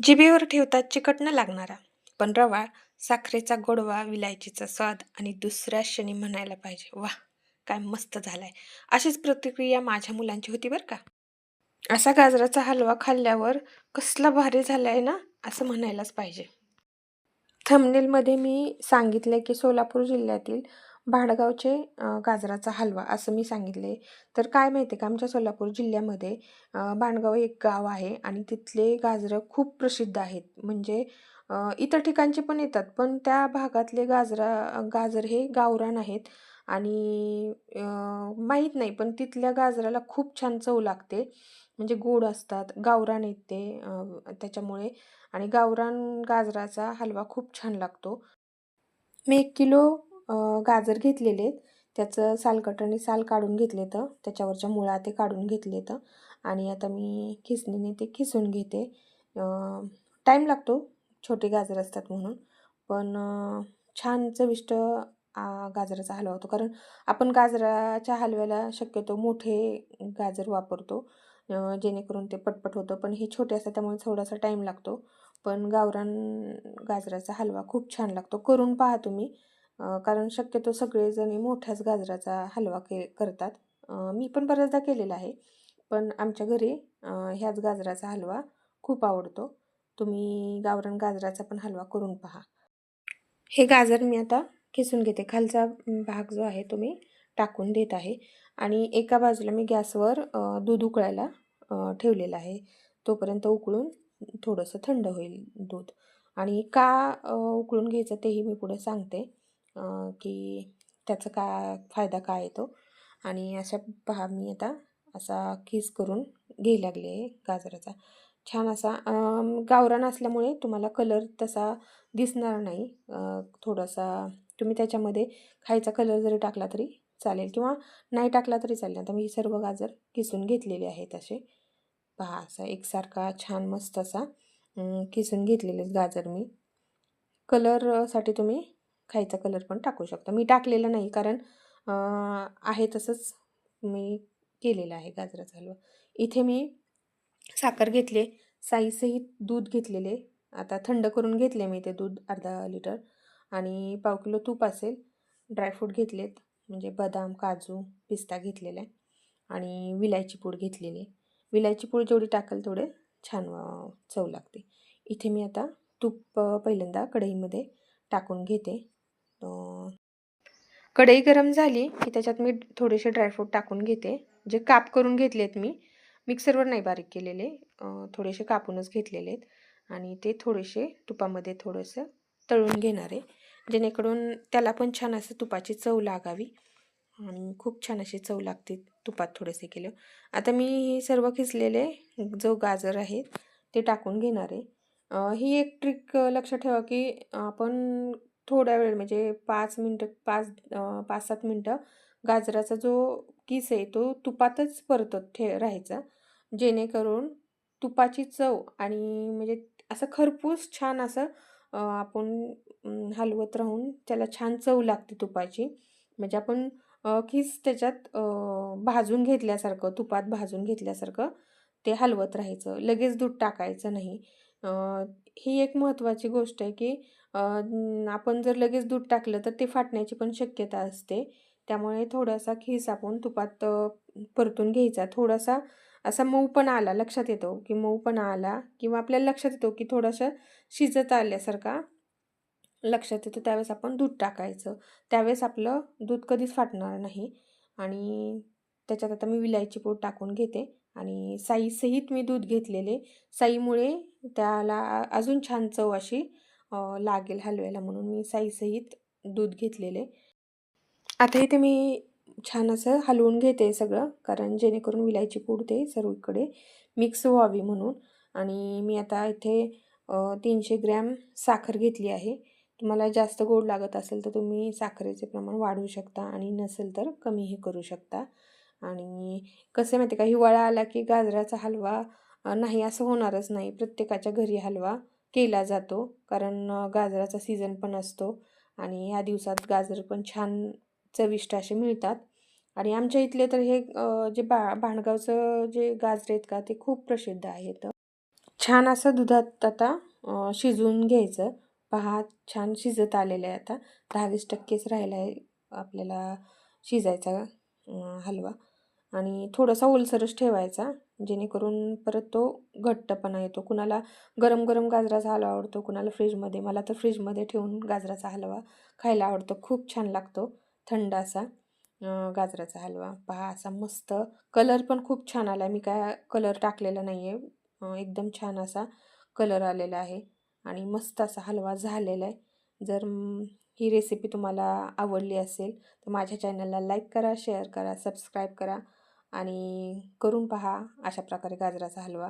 जिभेवर ठेवता चिकट न लागणारा, पण रवा, साखरेचा गोडवा, विलायचीचा स्वाद आणि दुसऱ्या क्षणी म्हणायला पाहिजे, वाह! काय मस्त झालाय. अशीच प्रतिक्रिया माझ्या मुलांची होती बरं का. असा गाजराचा हलवा खाल्ल्यावर कसला भारी झालाय ना, असं म्हणायलाच पाहिजे. थंबनेलमध्ये मी सांगितलंय की सोलापूर जिल्ह्यातील भाडगावचे गाजराचा हलवा असं मी सांगितले. तर काय माहिती आहे का, आमच्या सोलापूर जिल्ह्यामध्ये भाडगाव एक गाव आहे आणि तिथले गाजरं खूप प्रसिद्ध आहेत. म्हणजे इतर ठिकाणचे पण येतात, पण त्या भागातले गाजर हे गावरान आहेत आणि माहीत नाही, पण तिथल्या गाजराला खूप छान चव लागते. म्हणजे गोड असतात, गावरान आहेत ते त्याच्यामुळे आणि गावरान गाजराचा हलवा खूप छान लागतो. मी 1 किलो अ, गाजर घेतलेले आहेत. त्याचं सालकटाने साल काढून घेतलेतं, त्याच्यावरच्या मुळा ते काढून घेतलेतं आणि आता मी खिसणीने ते खिसून घेते. टाईम लागतो, छोटे गाजर असतात म्हणून. पण छान चविष्ट गाजराचा हलवा होतो. कारण आपण गाजराच्या हलव्याला शक्यतो मोठे गाजर वापरतो, जेणेकरून ते पटपट होतं. पण हे छोटे असतात त्यामुळे थोडासा टाईम लागतो. पण गावरान गाजराचा हलवा खूप छान लागतो. करून पहा तुम्ही. कारण शक्यतो सगळेजणी मोठ्याच गाजराचा हलवा करतात. मी पण बऱ्याचदा केलेला आहे. पण आमच्या घरी ह्याच गाजराचा हलवा खूप आवडतो. तुम्ही गावरान गाजराचा पण हलवा करून पहा. हे गाजर मी आता किसून घेते. खालचा भाग जो आहे तो मी टाकून देत आहे आणि एका बाजूला मी गॅसवर दूध उकळायला ठेवलेलं आहे. तोपर्यंत उकळून थोडंसं थंड होईल दूध आणि का उकळून घ्यायचं तेही मी पुढे सांगते, की त्याचा फायदा काय येतो आणि अशा पहा मी आता असा खीस करून घ्यायला लागले आहे गाजराचा. छान असा गावरान असल्यामुळे तुम्हाला कलर तसा दिसणार नाही. थोडासा तुम्ही त्याच्यामध्ये खायचा कलर जरी टाकला तरी चालेल किंवा नाही टाकला तरी चालेल. आता मी सर्व गाजर किसून घेतलेले आहेत असे. पहा असा एकसारखा छान मस्त असा किसून घेतलेले गाजर मी. कलरसाठी तुम्ही खायचा कलर पण टाकू शकता. मी टाकलेला नाही कारण आहे तसंच मी केलेलं आहे गाजराचा हलवा. इथे मी साखर घेतली, साईसहित दूध घेतलेले. आता थंड करून घेतले मी ते दूध अर्धा लिटर आणि पाव किलो तूप असेल. ड्रायफ्रूट घेतलेत म्हणजे बदाम, काजू, पिस्ता घेतलेला आहे आणि विलायची पूड घेतलेली. विलायची पूड जेवढी टाकेल तेवढे छान चव लागते. इथे मी आता तूप पहिल्यांदा कढईमध्ये टाकून घेते. कढई गरम झाली की त्याच्यात मी थोडेसे ड्रायफ्रूट टाकून घेते. जे काप करून घेतलेत मी, मिक्सरवर नाही बारीक केलेले, थोडेसे कापूनच घेतलेले आहेत आणि ते थोडेसे तुपामध्ये थोडंसं तळून घेणार आहे, जेणेकरून त्याला पण छान असं तुपाची चव लागावी आणि खूप छान अशी चव लागते तुपात थोडेसे केलं. आता मी हे सर्व खिसलेले जो गाजर आहे ते टाकून घेणार आहे. ही एक ट्रिक लक्षात ठेवा की आपण थोड्या वेळ म्हणजे 5-7 मिनटं गाजराचा जो किस आहे तो तुपातच परतत राहायचा, जेणेकरून तुपाची चव आणि म्हणजे असं खरपूस छान असं आपण हलवत राहून त्याला छान चव लागते तुपाची. म्हणजे आपण किस त्याच्यात भाजून घेतल्यासारखं, तुपात भाजून घेतल्यासारखं ते हलवत राहायचं. लगेच दूध टाकायचं नाही. ही एक महत्त्वाची गोष्ट आहे की आपण जर लगेच दूध टाकलं तर ते फाटण्याची पण शक्यता असते. त्यामुळे थोडासा खीस आपण तुपात परतून घ्यायचा. थोडासा असा मऊपणा आला, लक्षात येतो की मऊपणा आला किंवा आपल्याला लक्षात येतो की थोडंसं शिजत आल्यासारखा लक्षात येतो, त्यावेळेस आपण दूध टाकायचं. त्यावेळेस आपलं दूध कधीच फाटणार नाही आणि त्याच्यात आता मी विलायची पूड टाकून घेते आणि साईसहित मी दूध घेतलेले. साईमुळे त्याला अजून छान चव अशी लागेल हलव्याला, म्हणून मी साईसहित दूध घेतलेले. आता इथे मी छान असं हलवून घेते सगळं, कारण जेणेकरून विलायची पूड ते सर्वीकडे मिक्स व्हावी म्हणून. आणि मी आता इथे 300 ग्रॅम साखर घेतली आहे. तुम्हाला जास्त गोड लागत असेल तर तुम्ही साखरेचे प्रमाण वाढवू शकता आणि नसेल तर कमीही करू शकता. आणि कसं माहिती का, हिवाळा आला की गाजराचा हलवा नाही असं होणारच नाही. प्रत्येकाच्या घरी हलवा केला जातो, कारण गाजराचा सीझन पण असतो आणि ह्या दिवसात गाजर पण छान चविष्ट असे मिळतात. आणि आमच्या इथले तर हे जे भाणगावचं जे गाजरे आहेत का ते खूप प्रसिद्ध आहेत. छान असं दुधात आता शिजवून घ्यायचं. पहा छान शिजत आलेलं आहे आता. 10-20%च राहिला आहे आपल्याला शिजायचा हलवा आणि थोडासा ओलसरच ठेवायचा, जेणेकरून परत तो घट्टपणा येतो. कुणाला गरम-गरम गाजराचा हलवा आवडतो, कुणाला फ्रीजमध्ये. मला तर फ्रीजमध्ये ठेवून गाजराचा हलवा खायला आवडतो. खूप छान लागतो थंड असा गाजराचा हलवा. पहा असा मस्त कलर पण खूप छान आला आहे. मी काय कलर टाकलेला नाही आहे. एकदम छान असा कलर आलेला आहे आणि मस्त असा हलवा झालेला आहे. जर ही रेसिपी तुम्हाला आवडली असेल तर माझ्या चॅनलला लाईक करा, शेअर करा, सबस्क्राईब करा आणि करून पहा अशा प्रकारे गाजराचा हलवा.